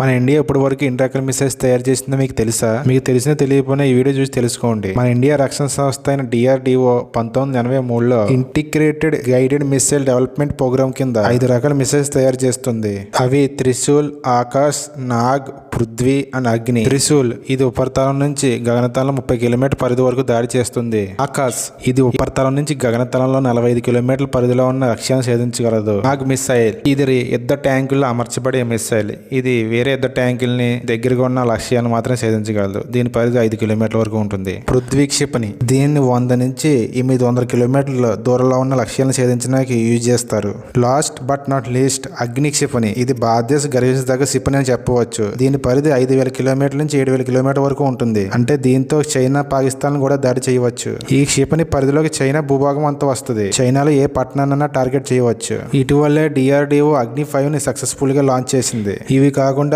మన ఇండియా ఇప్పటి వరకు ఎన్ని రకాల మిసైల్స్ తయారు చేసిందో మీకు తెలుసా? మీకు తెలిసినా తెలియకపోయినా ఈ వీడియో చూసి తెలుసుకోండి. మన ఇండియా రక్షణ సంస్థ అయిన DRDO 1983లో integrated guided missile development programme కింద 5 రకాల మిసైల్స్ తయారు చేస్తుంది. అవి త్రిశూల్, ఆకాశ్, నాగ్, పృథ్వీ అండ్ అగ్ని. త్రిశూల్ ఇది ఉపరితలం నుంచి గగనతలం 30 కిలోమీటర్ పరిధి వరకు దాడి చేస్తుంది. ఆకాశ్ ఇది ఉపరితలం నుంచి గగనతలంలో 45 కిలోమీటర్ల పరిధిలో ఉన్న లక్ష్యాన్ని ఛేదించగలదు. నాగ్ మిసైల్ ఇది యుద్ధ ట్యాంకుల్లో అమర్చబడే మిసైల్. ఇది వేరే యుద్ధ ట్యాంకుల్ని దగ్గరగా ఉన్న లక్ష్యాన్ని మాత్రం ఛేదించగలదు. దీని పరిధి 5 కిలోమీటర్ల వరకు ఉంటుంది. పృథ్వీ క్షిపణి దీన్ని 100 నుంచి 800 కిలోమీటర్ల దూరంలో ఉన్న లక్ష్యాలను ఛేదించడానికి యూజ్ చేస్తారు. లాస్ట్ బట్ నాట్ లీస్ట్ అగ్ని క్షిపణి ఇది భారతదేశ గర్వించదగ్గ క్షిపణి అని చెప్పవచ్చు. దీని పరిధి 5000 కిలోమీటర్ల నుంచి 7000 కిలోమీటర్ల వరకు ఉంటుంది. అంటే దీంతో చైనా, పాకిస్తాన్ కూడా దాడి చేయవచ్చు. ఈ క్షిపణి పరిధిలోకి చైనా భూభాగం అంతా వస్తుంది. చైనాలో ఏ పట్టణాన్నైనా టార్గెట్ చేయవచ్చు. ఇటీవలే DRDO అగ్ని 5 ని సక్సెస్ఫుల్ గా లాంచ్ చేసింది. ఇవి కాకుండా